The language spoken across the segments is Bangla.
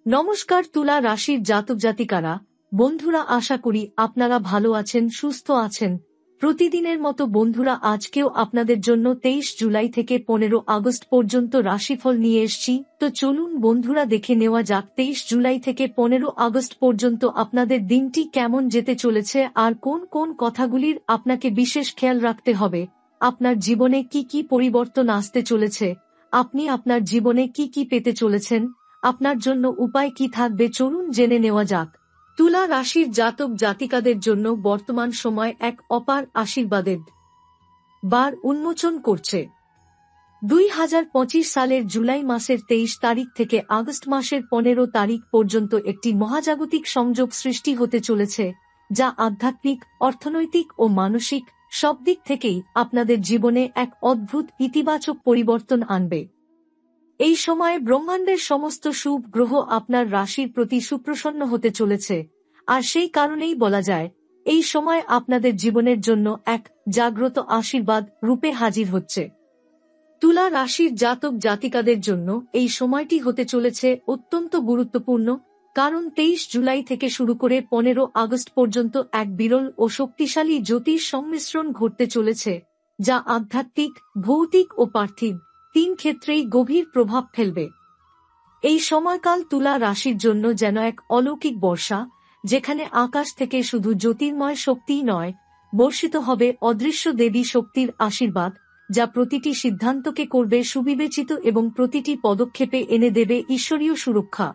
নমস্কার তুলা রাশির জাতক জাতিকারা, বন্ধুরা, আশা করি আপনারা ভালো আছেন, সুস্থ আছেন। প্রতিদিনের মতো বন্ধুরা, আজকেও আপনাদের জন্য 23 জুলাই থেকে 15 আগস্ট পর্যন্ত রাশিফল নিয়ে এসেছি। তো চলুন বন্ধুরা, দেখে নেওয়া যাক 23 জুলাই থেকে 15 আগস্ট পর্যন্ত আপনাদের দিনটি কেমন যেতে চলেছে আর কোন কোন কথাগুলির আপনাকে বিশেষ খেয়াল রাখতে হবে। আপনার জীবনে কি কি পরিবর্তন আসতে চলেছে, আপনি আপনার জীবনে কি কি পেতে চলেছেন, আপনার জন্য উপায় কি থাকবে, চলুন জেনে নেওয়া যাক। তুলা রাশির জাতক জাতিকাদের জন্য বর্তমান সময় এক অপার আশীর্বাদের বার উন্মোচন করছে। 2025 সালের জুলাই মাসের 23 তারিখ থেকে আগস্ট মাসের 15 তারিখ পর্যন্ত একটি মহাজাগতিক সংযোগ সৃষ্টি হতে চলেছে, যা আধ্যাত্মিক, অর্থনৈতিক ও মানসিক সব দিক থেকেই আপনাদের জীবনে এক অদ্ভুত ইতিবাচক পরিবর্তন আনবে। এই সময়ে ব্রহ্মাণ্ডের সমস্ত শুভ গ্রহ আপনার রাশির প্রতি সুপ্রসন্ন হতে চলেছে, আর সেই কারণেই বলা যায় এই সময় আপনাদের জীবনের জন্য এক জাগ্রত আশীর্বাদ রূপে হাজির হচ্ছে। তুলা রাশির জাতক জাতিকাদের জন্য এই সময়টি হতে চলেছে অত্যন্ত গুরুত্বপূর্ণ, কারণ 23 জুলাই থেকে শুরু করে 15 আগস্ট পর্যন্ত এক বিরল ও শক্তিশালী জ্যোতিষ সংমিশ্রণ ঘটতে চলেছে, যা আধ্যাত্মিক, ভৌতিক ও পার্থিব তিন ক্ষেত্রেই গভীর প্রভাব ফেলবে। এই সময়কাল তুলা রাশির জন্য যেন এক অলৌকিক বর্ষা, যেখানে আকাশ থেকে শুধু জ্যোতির্ময় শক্তিই নয়, বর্ষিত হবে অদৃশ্য দেবী শক্তির আশীর্বাদ, যা প্রতিটি সিদ্ধান্তকে করবে সুবিবেচিত এবং প্রতিটি পদক্ষেপে এনে দেবে ঈশ্বরীয় সুরক্ষা।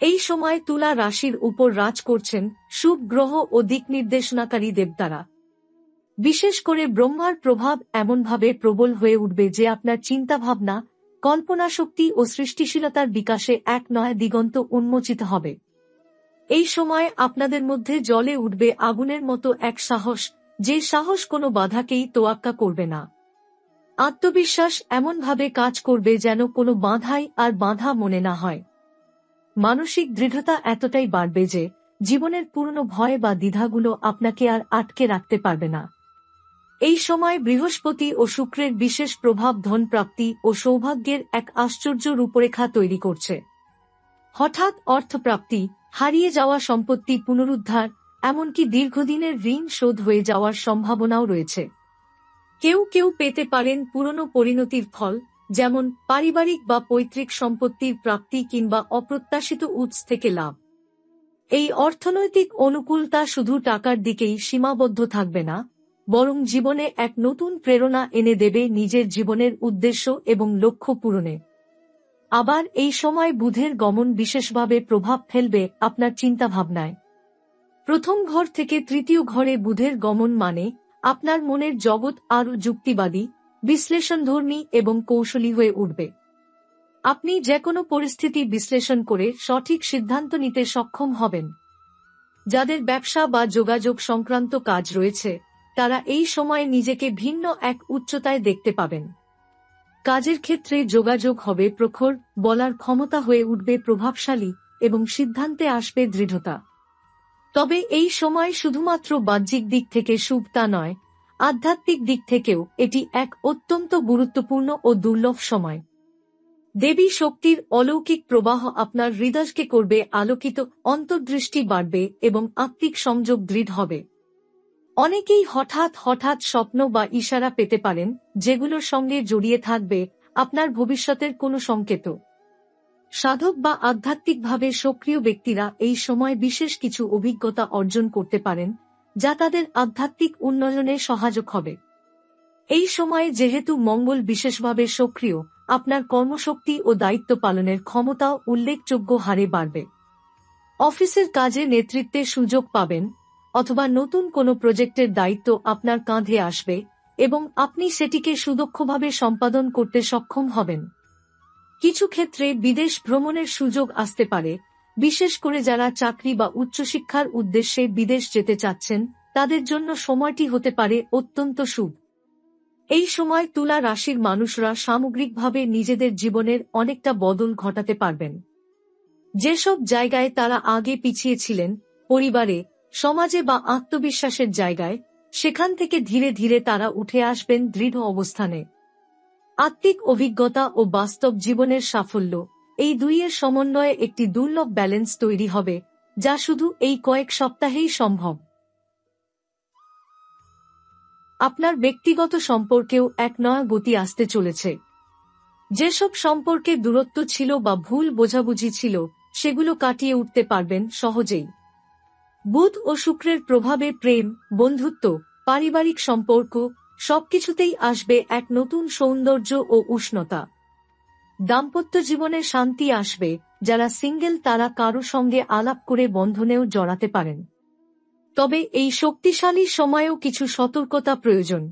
এই সময় তুলা রাশির উপর রাজ করছেন শুভ গ্রহ ও দিক নির্দেশনাকারী দেবতারা। বিশেষ করে ব্রহ্মার প্রভাব এমনভাবে প্রবল হয়ে উঠবে যে আপনার চিন্তাভাবনা, কল্পনাশক্তি ও সৃষ্টিশীলতার বিকাশে এক নয়া দিগন্ত উন্মোচিত হবে। এই সময় আপনাদের মধ্যে জ্বলে উঠবে আগুনের মতো এক সাহস, যে সাহস কোনো বাধাকেই তোয়াক্কা করবে না। আত্মবিশ্বাস এমনভাবে কাজ করবে যেন কোনো বাধাই আর বাধা মনে না হয়। মানসিক দৃঢ়তা এতটাই বাড়বে যে জীবনের পুরনো ভয় বা দ্বিধাগুলো আপনাকে আর আটকে রাখতে পারবে না। এই সময় বৃহস্পতি ও শুক্রের বিশেষ প্রভাব ধনপ্রাপ্তি ও সৌভাগ্যের এক আশ্চর্য রূপরেখা তৈরি করছে। হঠাৎ অর্থপ্রাপ্তি, হারিয়ে যাওয়া সম্পত্তি পুনরুদ্ধার, এমনকি দীর্ঘদিনের ঋণ শোধ হয়ে যাওয়ার সম্ভাবনাও রয়েছে। কেউ কেউ পেতে পারেন পুরনো পরিণতির ফল, যেমন পারিবারিক বা পৈতৃক সম্পত্তির প্রাপ্তি কিংবা অপ্রত্যাশিত উৎস থেকে লাভ। এই অর্থনৈতিক অনুকূলতা শুধু টাকার দিকেই সীমাবদ্ধ থাকবে না, বরং জীবনে এক নতুন প্রেরণা এনে দেবে নিজের জীবনের উদ্দেশ্য এবং লক্ষ্য পূরণে। আবার এই সময় বুধের গমন বিশেষভাবে প্রভাব ফেলবে আপনার চিন্তাভাবনায়। প্রথম ঘর থেকে তৃতীয় ঘরে বুধের গমন মানে আপনার মনের জগৎ আরও যুক্তিবাদী, বিশ্লেষণধর্মী এবং কৌশলী হয়ে উঠবে। আপনি যেকোনো পরিস্থিতি বিশ্লেষণ করে সঠিক সিদ্ধান্ত নিতে সক্ষম হবেন। যাদের ব্যবসা বা যোগাযোগ সংক্রান্ত কাজ রয়েছে, তারা এই সময়ে নিজেকে ভিন্ন এক উচ্চতায় দেখতে পাবেন। কাজের ক্ষেত্রে যোগাযোগ হবে প্রখর, বলার ক্ষমতা হয়ে উঠবে প্রভাবশালী এবং সিদ্ধান্তে আসবে দৃঢ়তা। তবে এই সময় শুধুমাত্র বাহ্যিক দিক থেকে শুভ তা নয়, আধ্যাত্মিক দিক থেকেও এটি এক অত্যন্ত গুরুত্বপূর্ণ ও দুর্লভ সময়। দেবী শক্তির অলৌকিক প্রবাহ আপনার হৃদয়কে করবে আলোকিত, অন্তর্দৃষ্টি বাড়বে এবং আত্মিক সংযোগ দৃঢ় হবে। অনেকেই হঠাৎ হঠাৎ স্বপ্ন বা ইশারা পেতে পারেন, যেগুলোর সঙ্গে জড়িয়ে থাকবে আপনার ভবিষ্যতের কোনো সংকেত। সাধক বা আধ্যাত্মিকভাবে সক্রিয় ব্যক্তিরা এই সময় বিশেষ কিছু অভিজ্ঞতা অর্জন করতে পারেন, যা তাদের আধ্যাত্মিক উন্নয়নে সহায়ক হবে। এই সময়ে যেহেতু মঙ্গল বিশেষভাবে সক্রিয়, আপনার কর্মশক্তি ও দায়িত্ব পালনের ক্ষমতাও উল্লেখযোগ্য হারে বাড়বে। অফিসের কাজে নেতৃত্বের সুযোগ পাবেন, অথবা নতুন কোনো প্রজেক্টের দায়িত্ব আপনার কাঁধে আসবে এবং আপনি সেটিকে সুদক্ষভাবে সম্পাদন করতে সক্ষম হবেন। কিছু ক্ষেত্রে বিদেশ ভ্রমণের সুযোগ আসতে পারে, বিশেষ করে যারা চাকরি বা উচ্চশিক্ষার উদ্দেশ্যে বিদেশ যেতে চাচ্ছেন, তাদের জন্য সময়টি হতে পারে অত্যন্ত শুভ। এই সময় তুলা রাশির মানুষরা সামগ্রিকভাবে নিজেদের জীবনের অনেকটা বদল ঘটাতে পারবেন। যেসব জায়গায় তারা আগে পিছিয়ে ছিলেন, পরিবারে, সমাজে বা আত্মবিশ্বাসের জায়গায়, সেখান থেকে ধীরে ধীরে তারা উঠে আসবেন দৃঢ় অবস্থানে। আত্মিক অভিজ্ঞতা ও বাস্তব জীবনের সাফল্য, এই দুইয়ের সমন্বয়ে একটি দুর্লভ ব্যালেন্স তৈরি হবে, যা শুধু এই কয়েক সপ্তাহেই সম্ভব। আপনার ব্যক্তিগত সম্পর্কেও এক নয়া গতি আসতে চলেছে। যেসব সম্পর্কে দূরত্ব ছিল বা ভুল বোঝাবুঝি ছিল, সেগুলো কাটিয়ে উঠতে পারবেন সহজেই। বুধ ও শুক্রের প্রভাবে প্রেম, বন্ধুত্ব, পারিবারিক সম্পর্ক সবকিছুতেই আসবে এক নতুন সৌন্দর্য ও উষ্ণতা। দাম্পত্য জীবনে শান্তি আসবে, যারা সিঙ্গেল তারা কারো সঙ্গে আলাপ করে বন্ধনেও জড়াতে পারেন। তবে এই শক্তিশালী সময়েও কিছু সতর্কতা প্রয়োজন।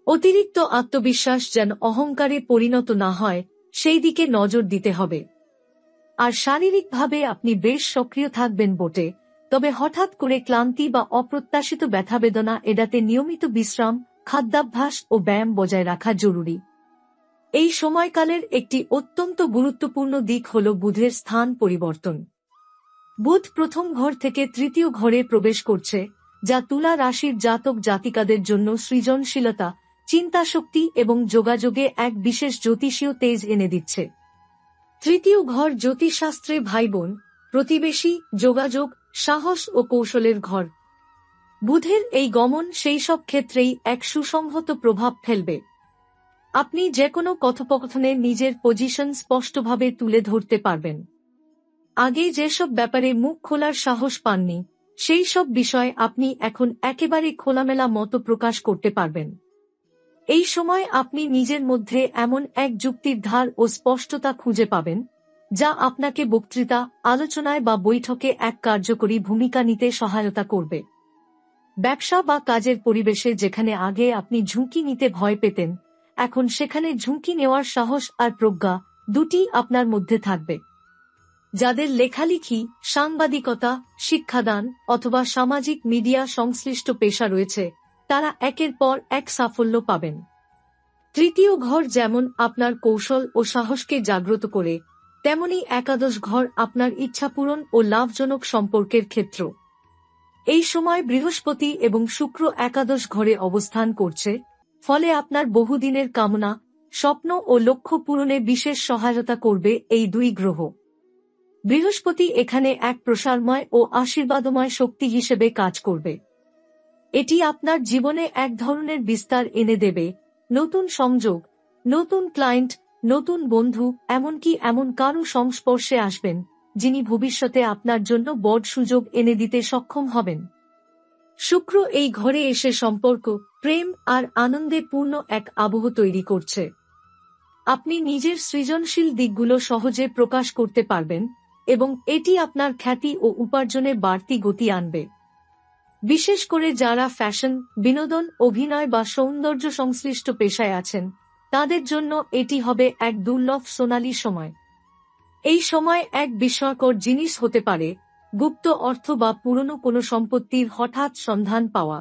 অতিরিক্ত আত্মবিশ্বাস যেন অহংকারে পরিণত না হয়, সেই দিকে নজর দিতে হবে। আর শারীরিকভাবে আপনি বেশ সক্রিয় থাকবেন বটে, তবে হঠাৎ করে ক্লান্তি বা অপ্রত্যাশিত ব্যথাবেদনা এড়াতে নিয়মিত বিশ্রাম, খাদ্যাভ্যাস ও ব্যায়াম বজায় রাখা জরুরি। এই সময়কালের একটি অত্যন্ত গুরুত্বপূর্ণ দিক হল বুধের স্থান পরিবর্তন। বুধ প্রথম ঘর থেকে তৃতীয় ঘরে প্রবেশ করছে, যা তুলা রাশির জাতক জাতিকাদের জন্য সৃজনশীলতা, চিন্তাশক্তি এবং যোগাযোগে এক বিশেষ জ্যোতিষীয় তেজ এনে দিচ্ছে। তৃতীয় ঘর জ্যোতিষশাস্ত্রে ভাইবোন, প্রতিবেশী, যোগাযোগ, সাহস ও কৌশলের ঘর। বুধের এই গমন সেই সব ক্ষেত্রেই এক সুসংহত প্রভাব ফেলবে। আপনি যেকোনো কথোপকথনে নিজের পজিশন স্পষ্টভাবে তুলে ধরতে পারবেন। আগে যেসব ব্যাপারে মুখ খোলার সাহস পাননি, সেই সব বিষয় আপনি এখন একেবারে খোলামেলা মতো প্রকাশ করতে পারবেন। এই সময় আপনি নিজের মধ্যে এমন এক যুক্তির ধার ও স্পষ্টতা খুঁজে পাবেন, যা আপনাকে বক্তৃতা, আলোচনায় বা বৈঠকে এক কার্যকরী ভূমিকা নিতে সহায়তা করবে। ব্যবসা বা কাজের পরিবেশে যেখানে আগে আপনি ঝুঁকি নিতে ভয় পেতেন, এখন সেখানে ঝুঁকি নেওয়ার সাহস আর প্রজ্ঞা দুটিই আপনার মধ্যে থাকবে। যাদের লেখালেখি, সাংবাদিকতা, শিক্ষাদান অথবা সামাজিক মিডিয়া সংশ্লিষ্ট পেশা রয়েছে, তারা একের পর এক সাফল্য পাবেন। তৃতীয় ঘর যেমন আপনার কৌশল ও সাহসকে জাগ্রত করে, তেমনি একাদশ ঘর আপনার ইচ্ছাপূরণ ও লাভজনক সম্পর্কের ক্ষেত্র। এই সময় বৃহস্পতি এবং শুক্র একাদশ ঘরে অবস্থান করছে, ফলে আপনার বহুদিনের কামনা, স্বপ্ন ও লক্ষ্য পূরণে বিশেষ সহায়তা করবে এই দুই গ্রহ। বৃহস্পতি এখানে এক প্রসারময় ও আশীর্বাদময় শক্তি হিসেবে কাজ করবে। এটি আপনার জীবনে এক ধরনের বিস্তার এনে দেবে, নতুন সংযোগ, নতুন ক্লায়েন্ট, নতুন বন্ধু, এমনকি এমন কারো সংস্পর্শে আসবেন, যিনি ভবিষ্যতে আপনার জন্য বড় সুযোগ এনে দিতে সক্ষম হবেন। শুক্র এই ঘরে এসে সম্পর্ক, প্রেম আর আনন্দে পূর্ণ এক আবহ তৈরি করছে। আপনি নিজের সৃজনশীল দিকগুলো সহজে প্রকাশ করতে পারবেন এবং এটি আপনার খ্যাতি ও উপার্জনে বাড়তি গতি আনবে। বিশেষ করে যারা ফ্যাশন, বিনোদন, অভিনয় বা সৌন্দর্য সংশ্লিষ্ট পেশায় আছেন, তাদের জন্য এটি হবে এক দুর্লভ সোনালী সময়। এই সময় এক বিস্ময়কর জিনিস হতে পারে, গুপ্ত অর্থ বা পুরনো কোনো সম্পত্তির হঠাৎ সন্ধান পাওয়া।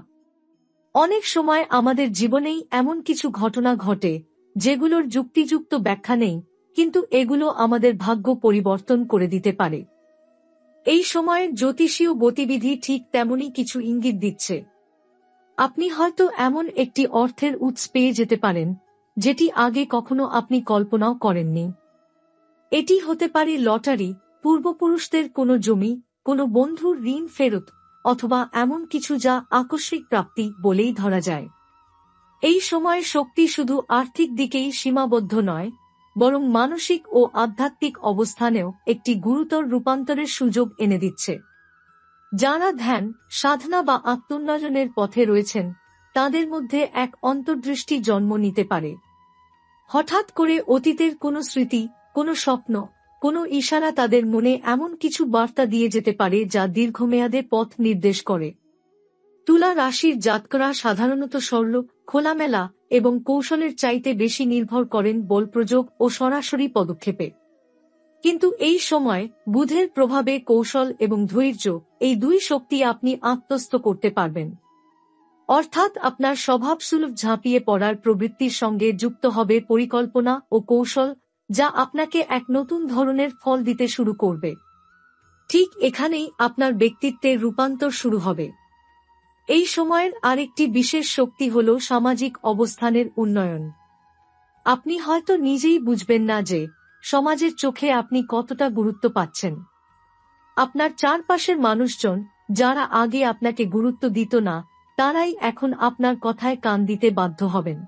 অনেক সময় আমাদের জীবনেই এমন কিছু ঘটনা ঘটে, যেগুলোর যুক্তিযুক্ত ব্যাখ্যা নেই, কিন্তু এগুলো আমাদের ভাগ্য পরিবর্তন করে দিতে পারে। এই সময়ের জ্যোতিষীয় গতিবিধি ঠিক তেমনই কিছু ইঙ্গিত দিচ্ছে। আপনি হয়তো এমন একটি অর্থের উৎস পেয়ে যেতে পারেন, যেটি আগে কখনো আপনি কল্পনাও করেননি। এটি হতে পারে লটারি, পূর্বপুরুষদের কোনো জমি, কোনো বন্ধুর ঋণ ফেরত, অথবা এমন কিছু যা আকস্মিক প্রাপ্তি বলেই ধরা যায়। এই সময়ে শক্তি শুধু আর্থিক দিকেই সীমাবদ্ধ নয়, বরং মানসিক ও আধ্যাত্মিক অবস্থানেও একটি গুরুতর রূপান্তরের সুযোগ এনে দিচ্ছে। যারা ধ্যান, সাধনা বা আত্মোন্নয়নের পথে রয়েছেন, তাদের মধ্যে এক অন্তর্দৃষ্টি জন্ম নিতে পারে। হঠাৎ করে অতীতের কোনো স্মৃতি, কোনো স্বপ্ন, কোনো ইশারা তাদের মনে এমন কিছু বার্তা দিয়ে যেতে পারে যা দীর্ঘমেয়াদে পথ নির্দেশ করে। তুলা রাশির জাতকরা সাধারণত সরল, খোলামেলা এবং কৌশলের চাইতে বেশি নির্ভর করেন বলপ্রয়োগ ও সরাসরি পদক্ষেপে। কিন্তু এই সময় বুধের প্রভাবে কৌশল এবং ধৈর্য, এই দুই শক্তি আপনি আত্মস্থ করতে পারবেন। অর্থাৎ আপনার স্বভাবসুলভ ঝাঁপিয়ে পড়ার প্রবৃত্তির সঙ্গে যুক্ত হবে পরিকল্পনা ও কৌশল, যা আপনাকে এক নতুন ধরনের ফল দিতে শুরু করবে। ঠিক এখানেই আপনার ব্যক্তিত্বের রূপান্তর শুরু হবে। এই সময়ের আরেকটি বিশেষ শক্তি হল সামাজিক অবস্থানের উন্নয়ন। আপনি হয়তো নিজেই বুঝবেন না যে সমাজের চোখে আপনি কতটা গুরুত্ব পাচ্ছেন। আপনার চারপাশের মানুষজন, যারা আগে আপনাকে গুরুত্ব দিত না, তারাই এখন আপনার কথায় কান দিতে বাধ্য হবেন।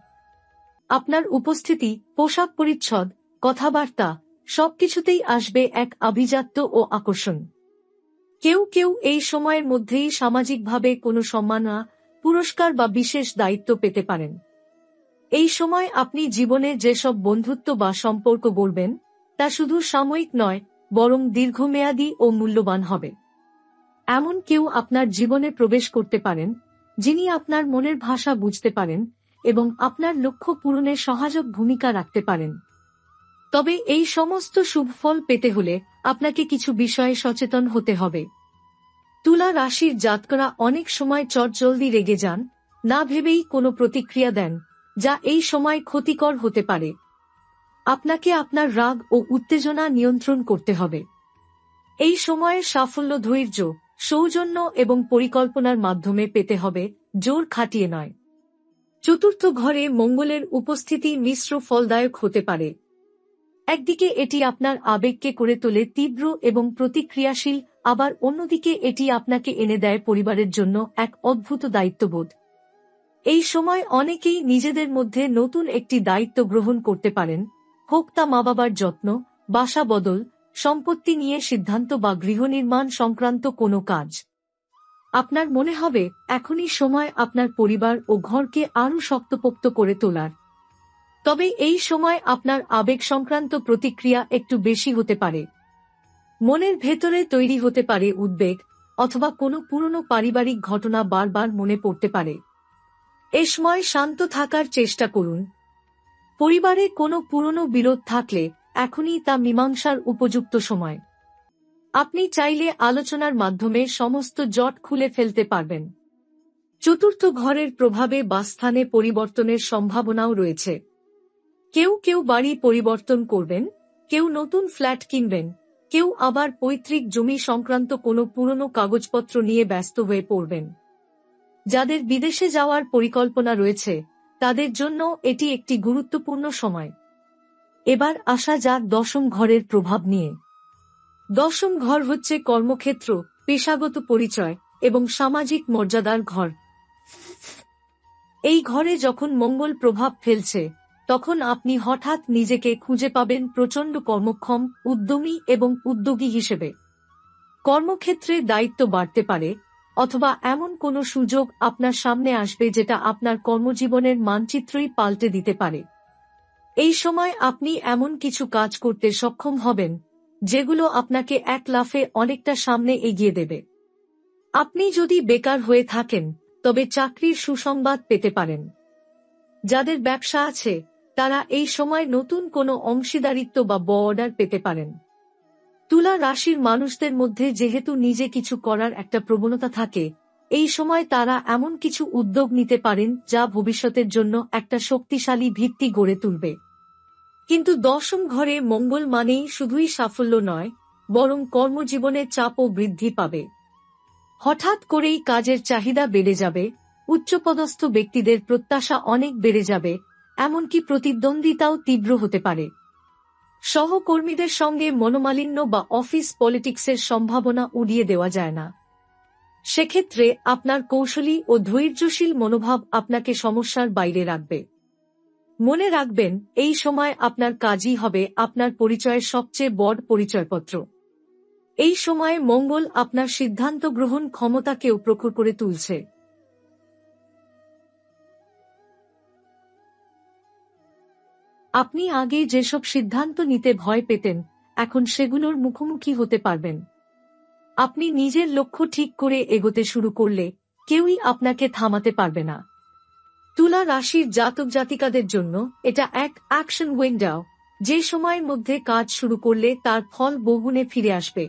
আপনার উপস্থিতি, পোশাক পরিচ্ছদ, কথাবার্তা সবকিছুতেই আসবে এক আভিজাত্য ও আকর্ষণ। কেউ কেউ এই সময়ের মধ্যেই সামাজিকভাবে কোনো সম্মাননা, পুরস্কার বা বিশেষ দায়িত্ব পেতে পারেন। এই সময় আপনি জীবনে যেসব বন্ধুত্ব বা সম্পর্ক গড়বেন, তা শুধু সাময়িক নয়, বরং দীর্ঘমেয়াদী ও মূল্যবান হবে। এমন কেউ আপনার জীবনে প্রবেশ করতে পারেন, যিনি আপনার মনের ভাষা বুঝতে পারেন এবং আপনার লক্ষ্য পূরণে সহায়ক ভূমিকা রাখতে পারেন। তবে এই সমস্ত শুভফল পেতে হলে আপনাকে কিছু বিষয়ে সচেতন হতে হবে। তুলা রাশির জাতকরা অনেক সময় চটজলদি রেগে যান, না ভেবেই কোনো প্রতিক্রিয়া দেন, যা এই সময় ক্ষতিকর হতে পারে। আপনাকে আপনার রাগ ও উত্তেজনা নিয়ন্ত্রণ করতে হবে। এই সময়ের সাফল্য ধৈর্য, সৌজন্য এবং পরিকল্পনার মাধ্যমে পেতে হবে, জোর খাটিয়ে নয়। চতুর্থ ঘরে মঙ্গলের উপস্থিতি মিশ্র ফলদায়ক হতে পারে। একদিকে এটি আপনার আবেগকে করে তোলে তীব্র এবং প্রতিক্রিয়াশীল, আবার অন্যদিকে এটি আপনাকে এনে দেয় পরিবারের জন্য এক অদ্ভুত দায়িত্ববোধ। এই সময় অনেকেই নিজেদের মধ্যে নতুন একটি দায়িত্ব গ্রহণ করতে পারেন, হোক তা মা-বাবার যত্ন, বাসা বদল, সম্পত্তি নিয়ে সিদ্ধান্ত বা গৃহ নির্মাণ সংক্রান্ত কোনো কাজ। আপনার মনে হবে এখনই সময় আপনার পরিবার ও ঘরকে আরও শক্তপোক্ত করে তোলার। তবে এই সময় আপনার আবেগ সংক্রান্ত প্রতিক্রিয়া একটু বেশি হতে পারে। মনের ভেতরে তৈরি হতে পারে উদ্বেগ, অথবা কোনো পুরনো পারিবারিক ঘটনা বারবার মনে পড়তে পারে। এ সময় শান্ত থাকার চেষ্টা করুন। পরিবারে কোনো পুরনো বিরোধ থাকলে এখনই তা মীমাংসার উপযুক্ত সময়। আপনি চাইলে আলোচনার মাধ্যমে সমস্ত জট খুলে ফেলতে পারবেন। চতুর্থ ঘরের প্রভাবে বাসস্থানে পরিবর্তনের সম্ভাবনাও রয়েছে। কেউ কেউ বাড়ি পরিবর্তন করবেন, কেউ নতুন ফ্ল্যাট কিনবেন, কেউ আবার পৈতৃক জমি সংক্রান্ত কোনো পুরনো কাগজপত্র নিয়ে ব্যস্ত হয়ে পড়বেন। যাদের বিদেশে যাওয়ার পরিকল্পনা রয়েছে, তাদের জন্য এটি একটি গুরুত্বপূর্ণ সময়। এবার আসা যাক দশম ঘরের প্রভাব নিয়ে। দশম ঘর হচ্ছে কর্মক্ষেত্র, পেশাগত পরিচয় এবং সামাজিক মর্যাদার ঘর। এই ঘরে যখন মঙ্গল প্রভাব ফেলছে, তখন আপনি হঠাৎ নিজেকে খুঁজে পাবেন প্রচণ্ড কর্মক্ষম, উদ্যমী এবং উদ্যোগী হিসেবে। কর্মক্ষেত্রে দায়িত্ব বাড়তে পারে, অথবা এমন কোনো সুযোগ আপনার সামনে আসবে যেটা আপনার কর্মজীবনের মানচিত্রই পাল্টে দিতে পারে। এই সময় আপনি এমন কিছু কাজ করতে সক্ষম হবেন, যেগুলো আপনাকে এক লাফে অনেকটা সামনে এগিয়ে দেবে। আপনি যদি বেকার হয়ে থাকেন, তবে চাকরির সুসংবাদ পেতে পারেন। যাদের ব্যবসা আছে, তারা এই সময় নতুন কোনো অংশীদারিত্ব বা অর্ডার পেতে পারেন। তুলা রাশির মানুষদের মধ্যে যেহেতু নিজে কিছু করার একটা প্রবণতা থাকে, এই সময় তারা এমন কিছু উদ্যোগ নিতে পারেন যা ভবিষ্যতের জন্য একটা শক্তিশালী ভিত্তি গড়ে তুলবে। কিন্তু দশম ঘরে মঙ্গল মানেই শুধুই সাফল্য নয়, বরং কর্মজীবনে চাপও বৃদ্ধি পাবে। হঠাৎ করেই কাজের চাহিদা বেড়ে যাবে, উচ্চপদস্থ ব্যক্তিদের প্রত্যাশা অনেক বেড়ে যাবে, এমনকি প্রতিদ্বন্দ্বিতাও তীব্র হতে পারে। সহকর্মীদের সঙ্গে মনোমালিন্য বা অফিস পলিটিক্সের সম্ভাবনা উড়িয়ে দেওয়া যায় না। সেক্ষেত্রে আপনার কৌশলী ও ধৈর্যশীল মনোভাব আপনাকে সমস্যার বাইরে রাখবে। মনে রাখবেন, এই সময় আপনার কাজই হবে আপনার পরিচয়ের সবচেয়ে বড় পরিচয়পত্র। এই সময়ে মঙ্গল আপনার সিদ্ধান্ত গ্রহণ ক্ষমতাকেও প্রখর করে তুলছে। আপনি আগে যেসব সিদ্ধান্ত নিতে ভয় পেতেন, এখন সেগুলোর মুখোমুখি হতে পারবেন। আপনি নিজের লক্ষ্য ঠিক করে এগোতে শুরু করলে কেউই আপনাকে থামাতে পারবে না। তুলা রাশির জাতক জাতিকাদের জন্য এটা এক অ্যাকশন উইন্ডো, যে সময়ের মধ্যে কাজ শুরু করলে তার ফল বহুগুণে ফিরে আসবে।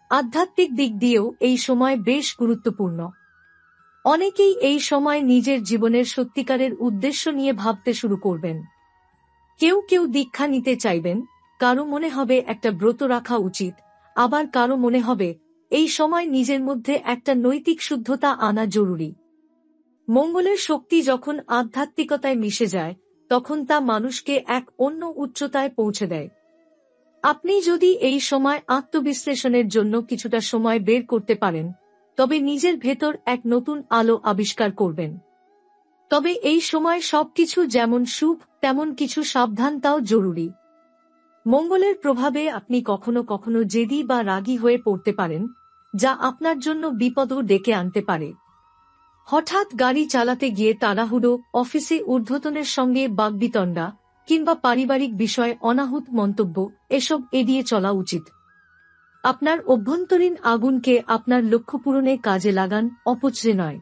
আধ্যাত্মিক দিক দিয়েও এই সময় বেশ গুরুত্বপূর্ণ। অনেকেই এই সময় নিজের জীবনের সত্যিকারের উদ্দেশ্য নিয়ে ভাবতে শুরু করবেন। কেউ কেউ দীক্ষা নিতে চাইবেন, কারো মনে হবে একটা ব্রত রাখা উচিত, আবার কারো মনে হবে এই সময় নিজের মধ্যে একটা নৈতিক শুদ্ধতা আনা জরুরি। মঙ্গলের শক্তি যখন আধ্যাত্মিকতায় মিশে যায়, তখন তা মানুষকে এক অন্য উচ্চতায় পৌঁছে দেয়। আপনি যদি এই সময় আত্মবিশ্লেষণের জন্য কিছুটা সময় বের করতে পারেন, তবে নিজের ভেতর এক নতুন আলো আবিষ্কার করবেন। তবে এই সময় সবকিছু যেমন সুখ তেমন কিছু সাবধানতাও জরুরি। মঙ্গলের প্রভাবে আপনি কখনো কখনো জেদি বা রাগী হয়ে পড়তে পারেন, যা আপনার জন্য বিপদও ডেকে আনতে পারে। হঠাৎ গাড়ি চালাতে গিয়ে তাড়াহুড়ো, অফিসে ঊর্ধ্বতনের সঙ্গে বাগবিতণ্ডা কিংবা পারিবারিক বিষয়ে অনাহুত মন্তব্য এসব এড়িয়ে চলা উচিত। আপনার অভ্যন্তরীণ আগুনকে আপনার লক্ষ্য পূরণে কাজে লাগান, অপচয় নয়।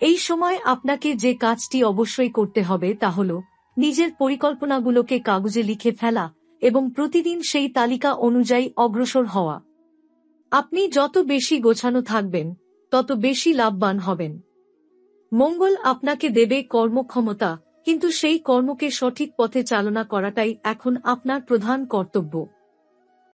এই সময় আপনাকে যে কাজটি অবশ্যই করতে হবে তা হল নিজের পরিকল্পনাগুলোকে কাগজে লিখে ফেলা এবং প্রতিদিন সেই তালিকা অনুযায়ী অগ্রসর হওয়া। আপনি যত বেশি গোছানো থাকবেন, তত বেশি লাভবান হবেন। মঙ্গল আপনাকে দেবে কর্মক্ষমতা, কিন্তু সেই কর্মকে সঠিক পথে চালনা করাটাই এখন আপনার প্রধান কর্তব্য।